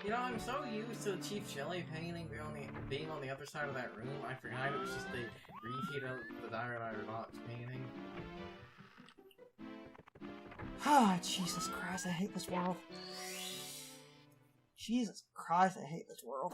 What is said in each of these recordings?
You know, I'm so used to the Chief Jelly painting being on the other side of that room, I forgot it was just a repeat of the Dire Box painting. Ah, Jesus Christ, I hate this world. Jesus Christ, I hate this world.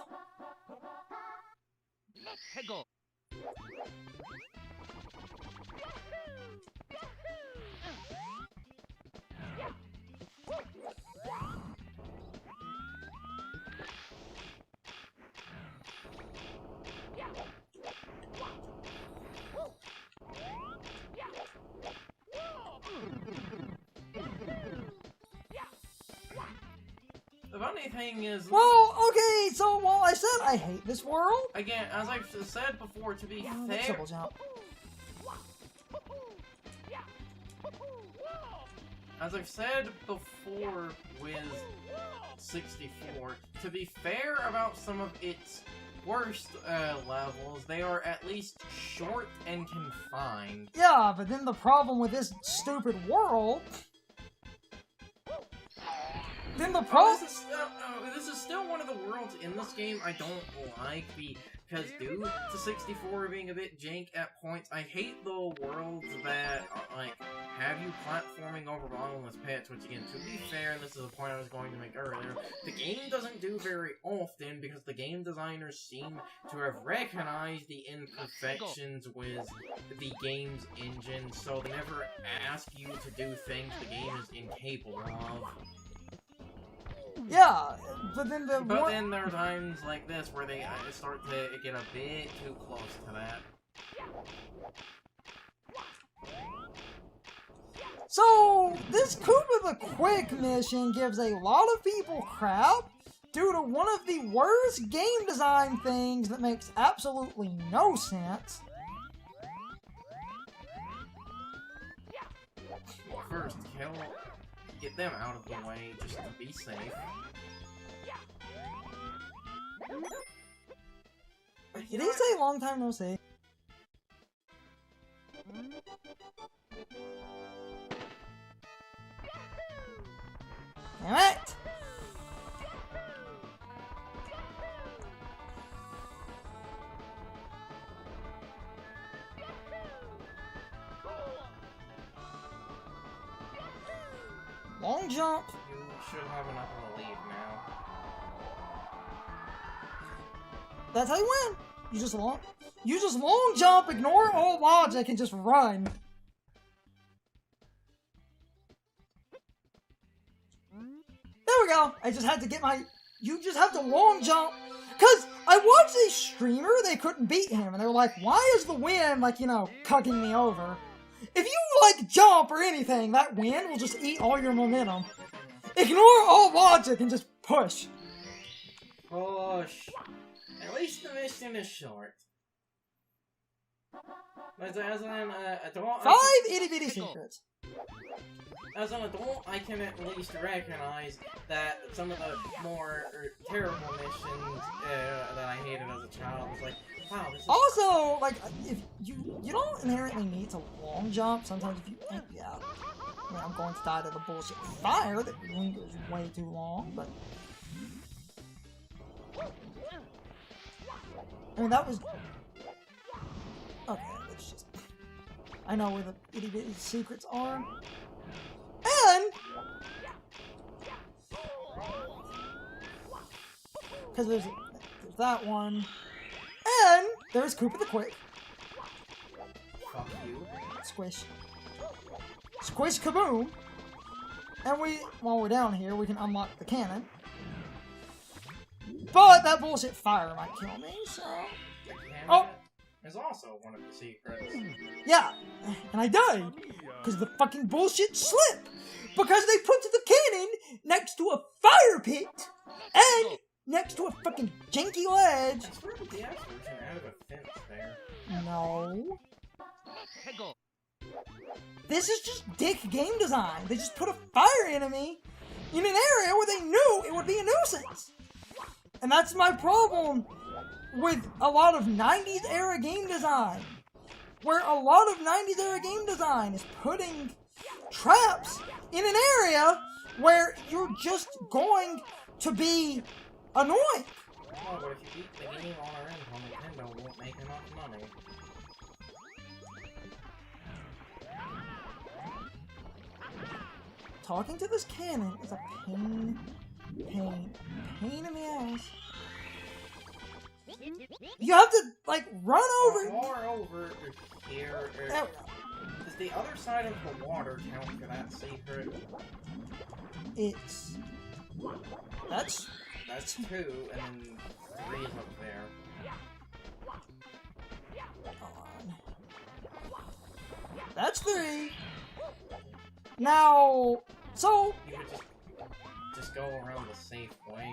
The funny thing is... Well, okay, so while I said I hate this world... Again, as I've said before, to be fair... Triple jump. As I've said before with 64, to be fair about some of its worst levels, they are at least short and confined. Yeah, but then the problem with this stupid world... Then the problem... This is still one of the worlds in this game I don't like, because due to 64 being a bit jank at points, I hate the worlds that, like, have you platforming over bottomless pits, which again, to be fair, and this is a point I was going to make earlier, the game doesn't do very often because the game designers seem to have recognized the imperfections with the game's engine, so they never ask you to do things the game is incapable of. Yeah, but then then there are times like this where they start to get a bit too close to that. So, this Koopa the Quick mission gives a lot of people crap due to one of the worst game design things that makes absolutely no sense. Well, first, get them out of the way just to be safe. Did he say long time no see? Damn it! Long jump. You should have enough of a lead now. That's how you win. You just long jump, ignore all logic, and just run. There we go. I just had to get my... You just have to long jump. Because I watched a streamer, they couldn't beat him. And they were like, why is the wind, like, you know, cucking me over? If you, like, jump or anything, that wind will just eat all your momentum. Ignore all logic and just push. Push. At least the mission is short. As an adult... 5 itty-bitty secrets. As an adult, I can at least recognize that some of the more terrible missions that I hated as a child was like, wow, this is... Also, like, if you don't inherently need to long jump. Sometimes if you... Yeah. I mean, I'm going to die to the bullshit fire that lingers way too long, but... I mean, that was... Okay, let's just... I know where the itty-bitty secrets are. And... Because there's that one. And there's Koopa the Quick. Fuck you. Squish. Squish kaboom. And while we're down here, we can unlock the cannon. But that bullshit fire might kill me, so... Oh! Is also one of the secrets. Yeah, and I died because of the fucking bullshit slip. Because they put the cannon next to a fire pit and next to a fucking janky ledge. It's where the DS version added a fence there. No. This is just dick game design. They just put a fire enemy in an area where they knew it would be a nuisance. And that's my problem with a lot of 90s era game design. Where a lot of 90s era game design is putting traps in an area where you're just going to be annoying. Oh, but if you beat the game on our end, on Nintendo won't make enough money. Talking to this cannon is a pain in the ass. You have to, like, run over. Moreover, here, There we go. does the other side of the water count for that secret? It's... That's 2, and then 3 is up there. on. That's 3. Now, so... You could just go around the safe way.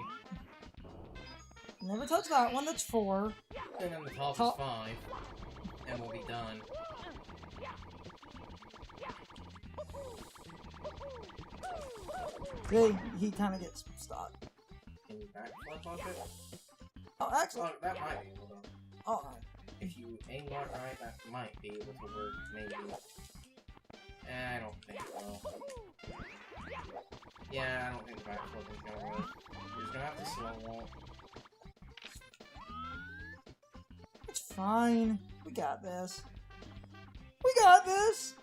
Never touch that one, that's 4. And then the top is 5. And we'll be done. See, he kind of gets stuck. Can you backflip off it? Oh, actually... Oh, that might be able to. Alright. If you aim it right, that might be able to work, maybe. I don't think so. Yeah, I don't think backflip is gonna work. You're just gonna have to slow walk. It's fine. We got this. We got this!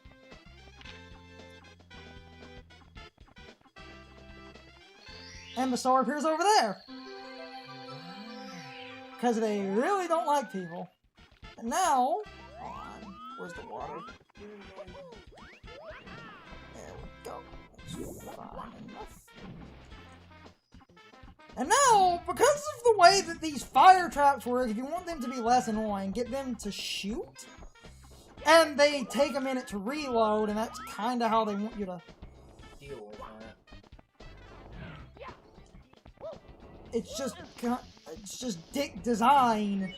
And the star appears over there. Because they really don't like people. And now... where's the water? There we go. That's fine enough. And now, because of the way that these fire traps work, if you want them to be less annoying, get them to shoot. And they take a minute to reload, and that's kind of how they want you to deal with that. It's just dick design.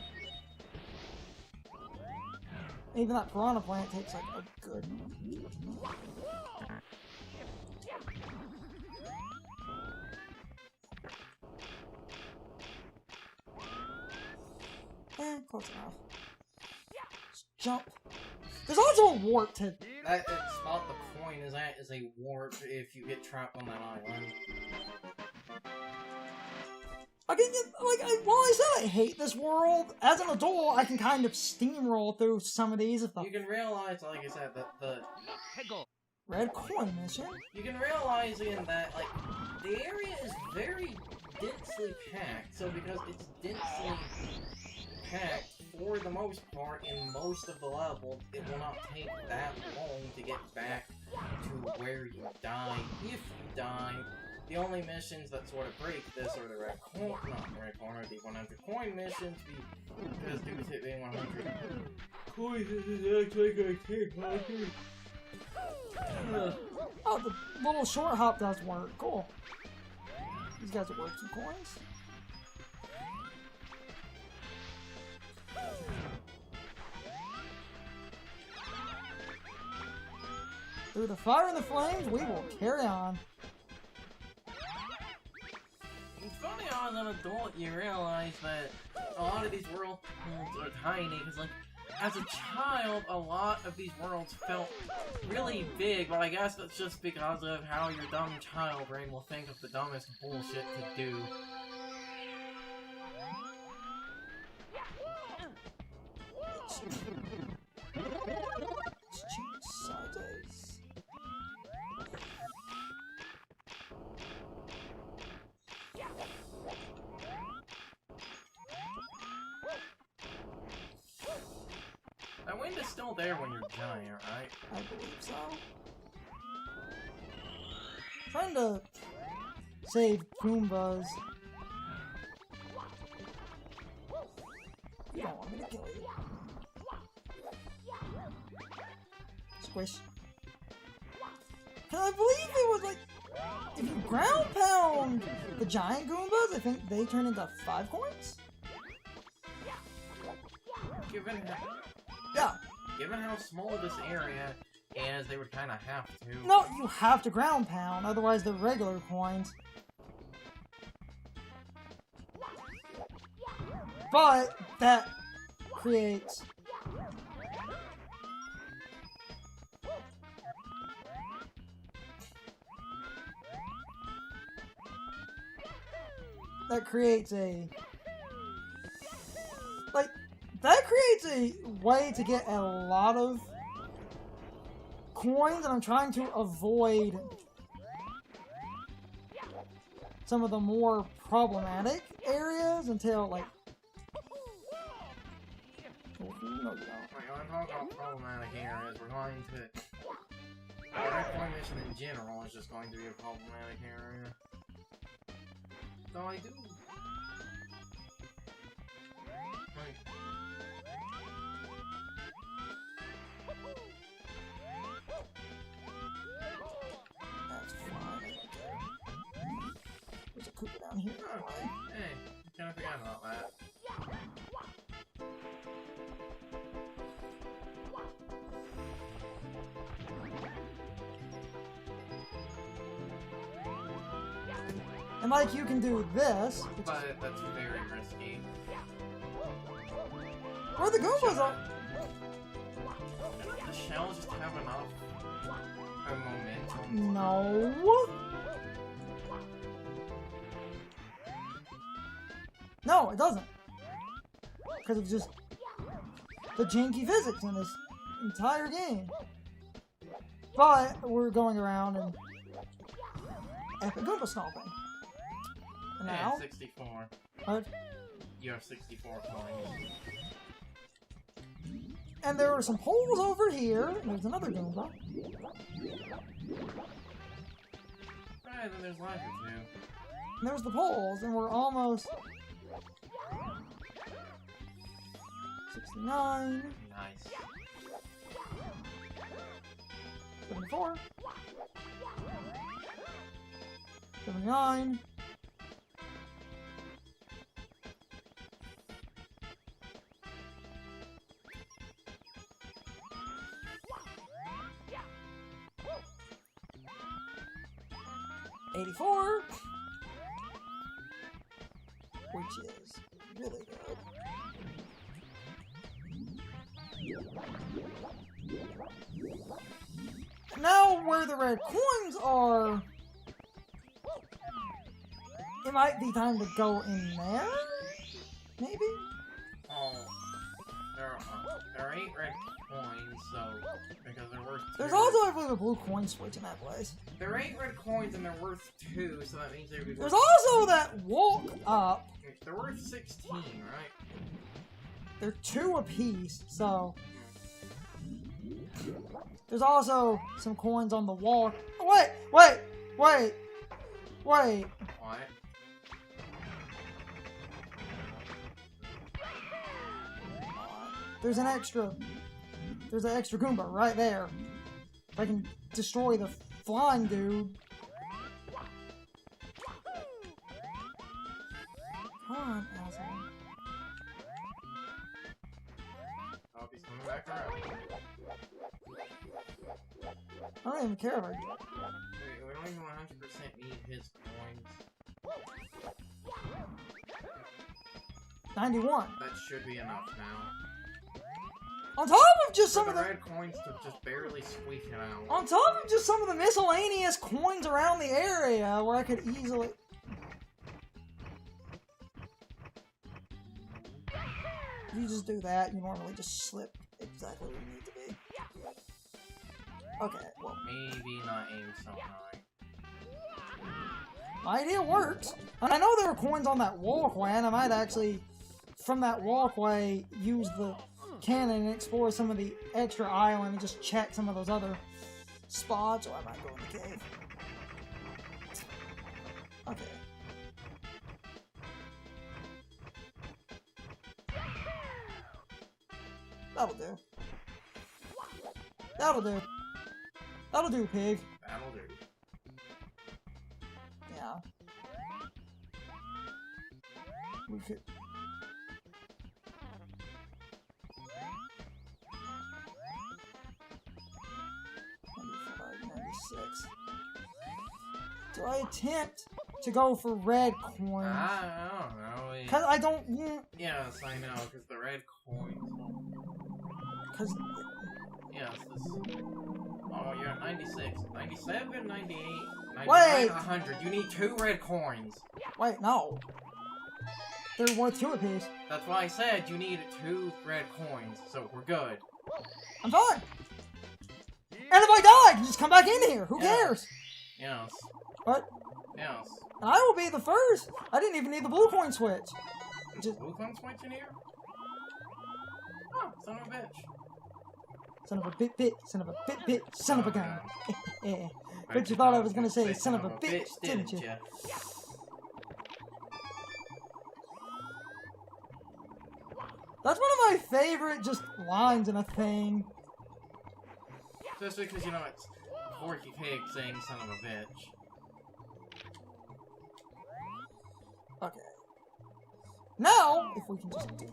Even that piranha plant takes like a good... close enough. Just jump. There's also a warp to... That spot the coin is at is a warp if you get trapped on that island. While I said I hate this world, as an adult, I can kind of steamroll through some of these if the... You can realize, like I said, that the... Red coin mission? You can realize in that, like, the area is very densely packed, so because it's densely packed, for the most part, in most of the levels, it will not take that long to get back to where you died, if you die. The only missions that sort of break this are the red coin, not the red coin, or the 100 coin missions, because dudes hit being 100 coins is actually gonna take 100. Oh, the little short hop does work. Cool. These guys are worth some coins. Through the fire and the flames, we will carry on. It's funny how as an adult you realize that a lot of these worlds are tiny, because like, as a child, a lot of these worlds felt really big, but I guess that's just because of how your dumb child brain will think of the dumbest bullshit to do. That wind is still there when you're giant, right? I believe so. Trying to save Goombas. You don't want me to kill you. Squish. And I believe it was like, if you ground pound the giant Goombas, I think they turn into 5 coins? Given how small this area is, they would kind of have to. No, you have to ground pound, otherwise they're regular coins. But that creates... that creates a... Like, that creates a way to get a lot of coins, and I'm trying to avoid some of the more problematic areas until, like... No, you don't. We're going to talk about problematic areas. We're going to... The red coin mission in general is just going to be a problematic area. So I do... Like... That's fine. There's a Koopa down here. Okay. Hey, kind of forgot about that. And like you can do this, But that's very risky. Where the Goombas are? Shouldn't the shell just have enough momentum? No. No, it doesn't. Because of just the janky physics in this entire game. But we're going around and epic Goomba stomping. And now, 64. what? You have 64 coins. And there are some holes over here. There's another Goomba. Alright, then there's life or two. And there's the poles, and we're almost 69. Nice. 74. 79. $84, which is really good. Now, where the red coins are, it might be time to go in there, maybe? Oh, there are 8 red coins, so, because they're worth 2. There's also, I believe, a blue coin switch in that place. There are 8 red coins and they're worth 2, so that means they'd be worth... There's also that walk up. They're worth 16, right? They're 2 apiece, so... There's also some coins on the wall. Wait! What? There's an extra Goomba right there. If I can destroy the flying dude. Come on, asshole. Oh, he's coming back around. I don't even care if I... We don't even 100% need his coins. 91. That should be enough now. On top of just some For of the the... red coins to just barely squeak it out. On top of just some of the miscellaneous coins around the area where I could easily... If you just do that, you normally just slip exactly where you need to be. Okay, well... Maybe not aim so high. My idea works. And I know there were coins on that walkway, and I might actually, from that walkway, use the cannon and explore some of the extra island and just check some of those other spots, or I might go in the cave. Okay. That'll do. That'll do. That'll do, pig. That'll do. Yeah. We could... Do I attempt to go for red coins? I don't know. Because I don't want... Yes, I know, because the red coins. Because... Yes, this... Oh, you're at 96. 97, 98, 99, Wait! 100. You need 2 red coins. Wait, no. They're worth 2 apiece. That's why I said you need 2 red coins, so we're good. I'm fine. And if I die, I can just come back in here. Who cares? Yes. What? Yes. I will be the first. I didn't even need the blue coin switch. Just... Blue coin switch in here? Oh, son of a bitch. Son of a bit, son of a bit, son of a gun. But you thought I was gonna say son of a bitch, didn't you? That's one of my favorite just lines in a thing. Especially because, you know, it's Porky Pig saying son of a bitch. Okay. Now, if we can just do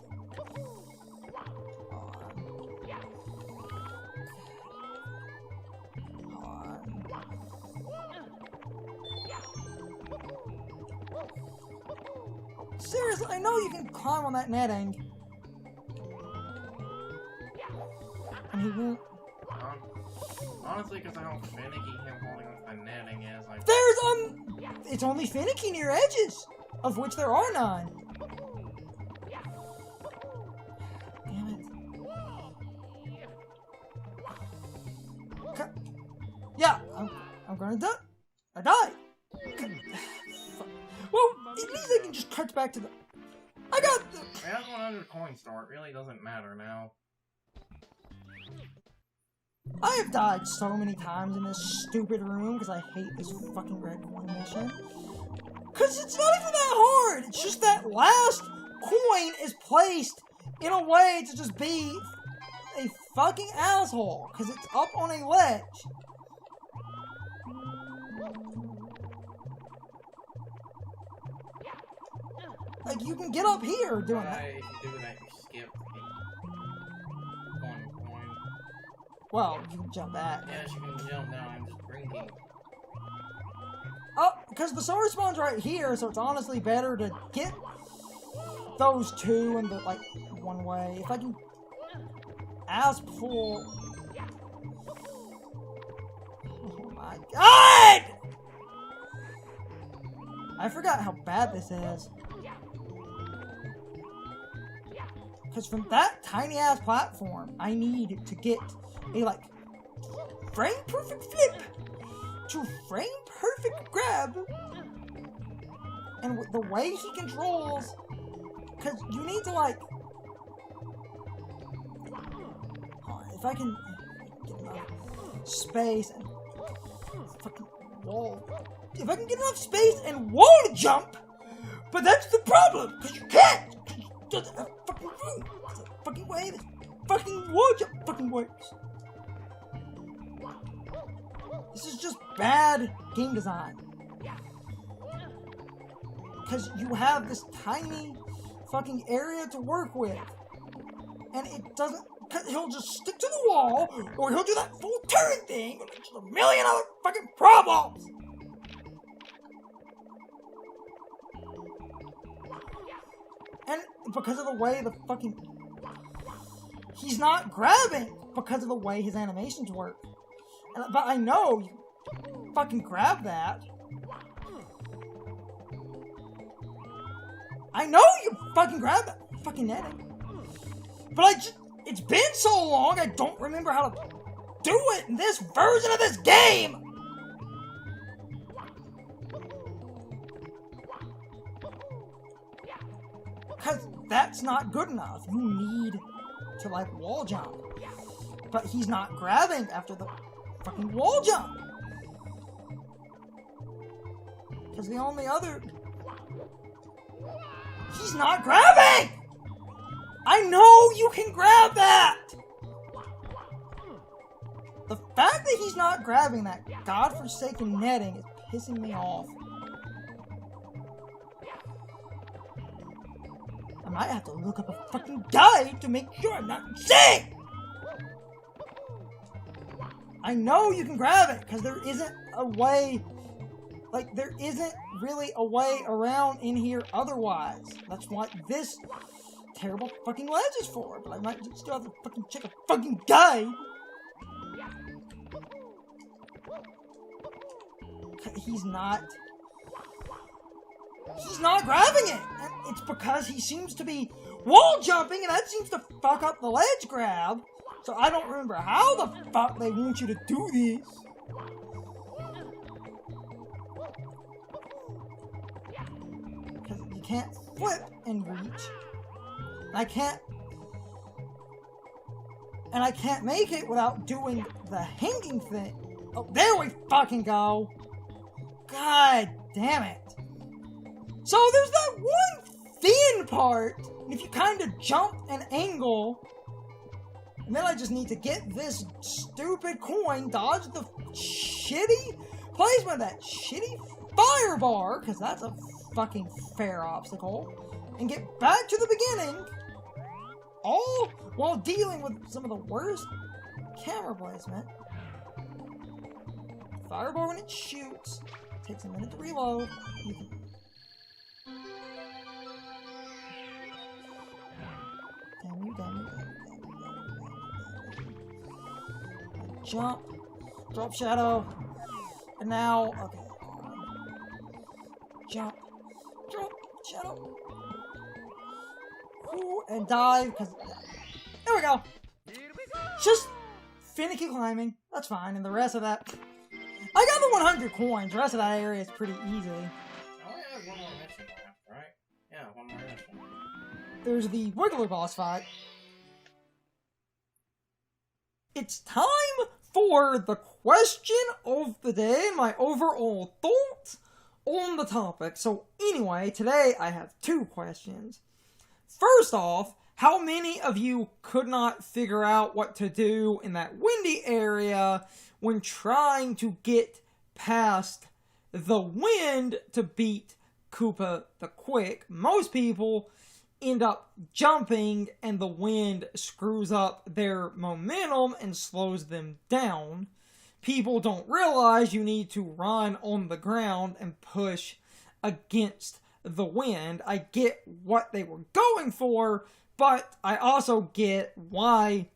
Seriously, I know you can climb on that netting. And he won't. Honestly, because of how finicky him holding with the netting is, like... There's, it's only finicky near edges, of which there are none. Damn it. Yeah, I'm gonna die. I died. Well, at least I can just cut back to the... I got the... I have 100 coins, so it really doesn't matter now. I have died so many times in this stupid room because I hate this fucking red coin mission. Because it's not even that hard. It's just that last coin is placed in a way to just be a fucking asshole. Because it's up on a ledge. Like, you can get up here doing that. If you do that, you skip the 1 coin. Well, you can jump back. Yes, you can jump now. I'm just drinking. Oh, because the sword spawn's right here, so it's honestly better to get those 2 in the, like, one way. If I can pull... Oh my god! I forgot how bad this is. Because from that tiny-ass platform, I need to get a, like, frame-perfect flip to frame-perfect grab. And with the way he controls... Because you need to, like... If I can get enough space and fucking wall... If I can get enough space and wall to jump! But that's the problem! Because you can't! Doesn't have fucking room. It's the fucking way this fucking wall jump fucking works. This is just bad game design. Because you have this tiny fucking area to work with. And it doesn't... He'll just stick to the wall, or he'll do that full turn thing, or just a million other fucking problems. And because of the way the fucking... He's not grabbing because of the way his animations work. But I know you fucking grab that. I know you fucking grab that fucking netting. But I just... It's been so long, I don't remember how to do it in this version of this game! Because that's not good enough. You need to, like, wall jump. But he's not grabbing after the fucking wall jump. Because the only other... He's not grabbing! I know you can grab that! The fact that he's not grabbing that godforsaken netting is pissing me off. I might have to look up a fucking guide to make sure I'm not insane! I know you can grab it, because there isn't a way... Like, there isn't really a way around in here otherwise. That's what this terrible fucking ledge is for, but I might still have to fucking check a fucking guide. He's not... he's not grabbing it. And it's because he seems to be wall jumping, and that seems to fuck up the ledge grab. So I don't remember how the fuck they want you to do this. Because you can't flip and reach. And I can't make it without doing the hanging thing. Oh, there we fucking go. God damn it. So there's that one thin part. And if you kind of jump and angle, and then I just need to get this stupid coin, dodge the shitty placement of that shitty fire bar, because that's a fucking fair obstacle, and get back to the beginning, all while dealing with some of the worst camera placement. Fireball when it shoots, takes a minute to reload. Damn you. Jump, drop shadow, and now, okay. Jump, drop shadow. Ooh, and dive, because there we go. Just finicky climbing, that's fine, and the rest of that, I got the 100 coins, the rest of that area is pretty easy. Oh, yeah, one more mission left, right? Yeah, one more mission. There's the Wiggler boss fight. It's time for the question of the day, my overall thoughts on the topic. So anyway, today I have 2 questions. First off, how many of you could not figure out what to do in that windy area when trying to get past the wind to beat Koopa the Quick? Most people end up jumping and the wind screws up their momentum and slows them down. People don't realize you need to run on the ground and push against the wind. I get what they were going for, but I also get why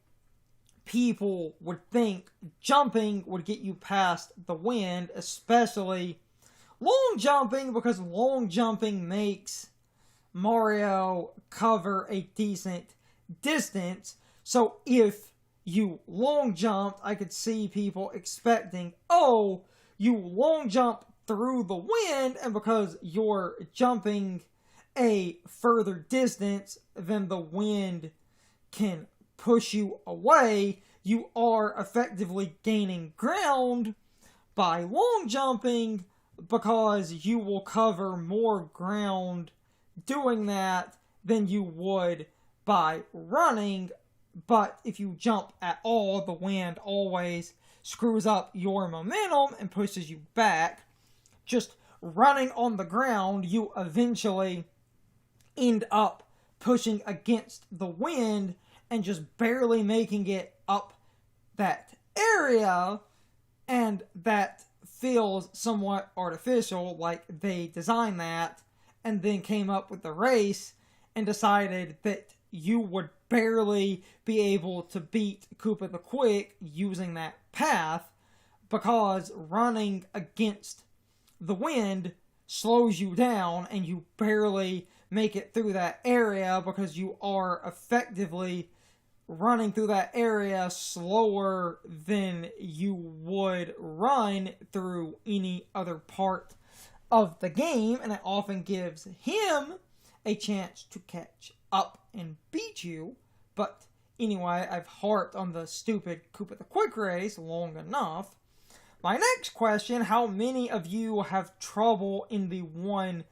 people would think jumping would get you past the wind, especially long jumping, because long jumping makes Mario cover a decent distance. So if you long jumped, I could see people expecting, oh, you long jump through the wind, and because you're jumping a further distance than the wind can push you away, you are effectively gaining ground by long jumping, because you will cover more ground doing that than you would by running. But if you jump at all, the wind always screws up your momentum and pushes you back. Just running on the ground, you eventually end up pushing against the wind and just barely making it up that area, and that feels somewhat artificial, like they designed that and then came up with the race and decided that you would barely be able to beat Koopa the Quick using that path, because running against the wind slows you down and you barely make it through that area, because you are effectively running through that area slower than you would run through any other part of the game, and it often gives him a chance to catch up and beat you. But anyway, I've harped on the stupid Koopa the Quick race long enough. My next question, how many of you have trouble in the one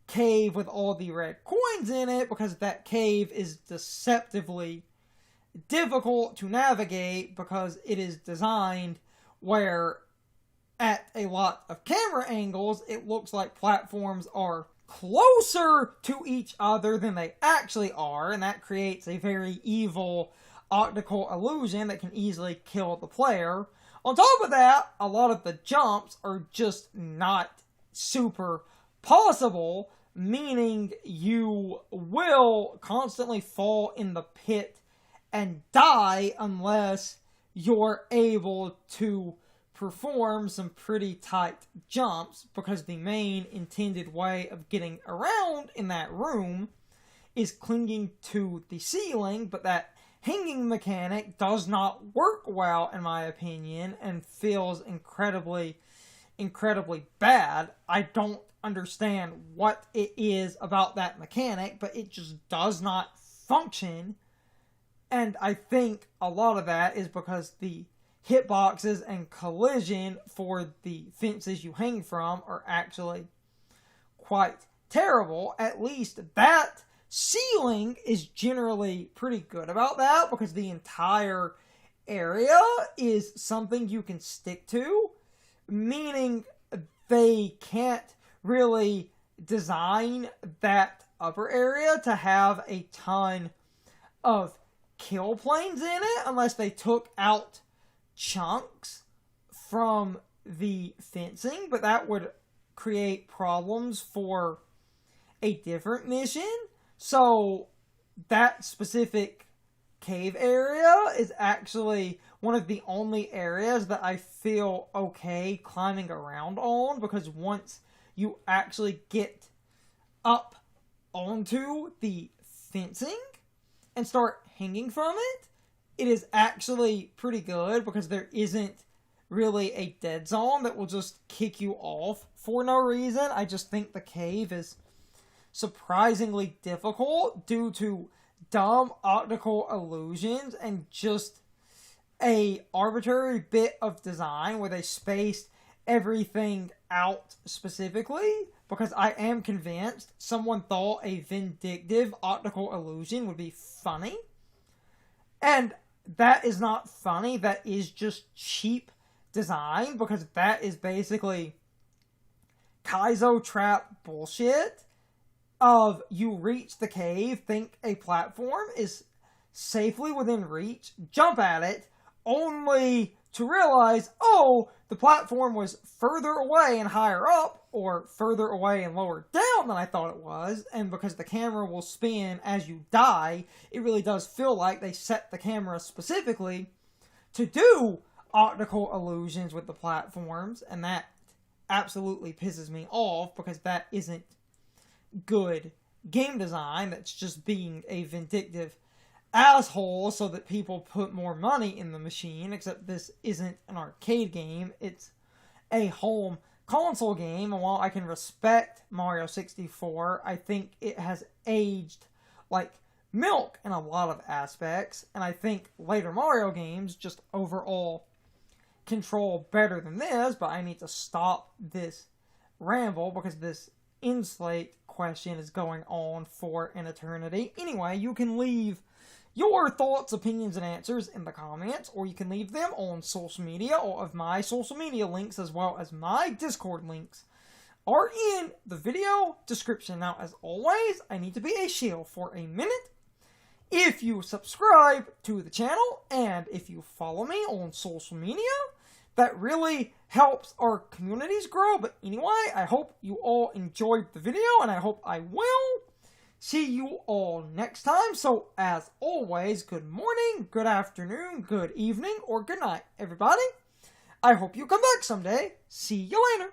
cave with all the red coins in it? Because that cave is deceptively difficult to navigate, because it is designed where at a lot of camera angles it looks like platforms are closer to each other than they actually are, and that creates a very evil optical illusion that can easily kill the player. On top of that, a lot of the jumps are just not super possible, meaning you will constantly fall in the pit and die unless you're able to perform some pretty tight jumps because the main intended way of getting around in that room is clinging to the ceiling, but that hanging mechanic does not work well, in my opinion, and feels incredibly bad. I don't understand what it is about that mechanic, but it just does not function. And I think a lot of that is because the hitboxes and collision for the fences you hang from are actually quite terrible. At least that ceiling is generally pretty good about that, because the entire area is something you can stick to, meaning they can't really design that upper area to have a ton of kill planes in it unless they took out chunks from the fencing, but that would create problems for a different mission. So that specific cave area is actually one of the only areas that I feel okay climbing around on, because once you actually get up onto the fencing and start hanging from it, it is actually pretty good, because there isn't really a dead zone that will just kick you off for no reason. I just think the cave is surprisingly difficult due to dumb optical illusions and just a arbitrary bit of design where they spaced everything out specifically, because I am convinced someone thought a vindictive optical illusion would be funny. And that is not funny, that is just cheap design, because that is basically Kaizo trap bullshit of you reach the cave, think a platform is safely within reach, jump at it, only to realize, oh, the platform was further away and higher up, or further away and lower down than I thought it was, and because the camera will spin as you die, it really does feel like they set the camera specifically to do optical illusions with the platforms, and that absolutely pisses me off, because that isn't good game design. That's just being a vindictive asshole so that people put more money in the machine, except this isn't an arcade game, it's a home console game, and while I can respect Mario 64, I think it has aged like milk in a lot of aspects, and I think later Mario games just overall control better than this, but I need to stop this ramble because this in-slate question is going on for an eternity. Anyway, you can leave your thoughts, opinions, and answers in the comments, or you can leave them on social media. All of my social media links, as well as my Discord links, are in the video description. Now, as always, I need to be a shill for a minute. If you subscribe to the channel, and if you follow me on social media, that really helps our communities grow. But anyway, I hope you all enjoyed the video, and I hope I will see you all next time. So, as always, good morning, good afternoon, good evening, or good night, everybody. I hope you come back someday. See you later.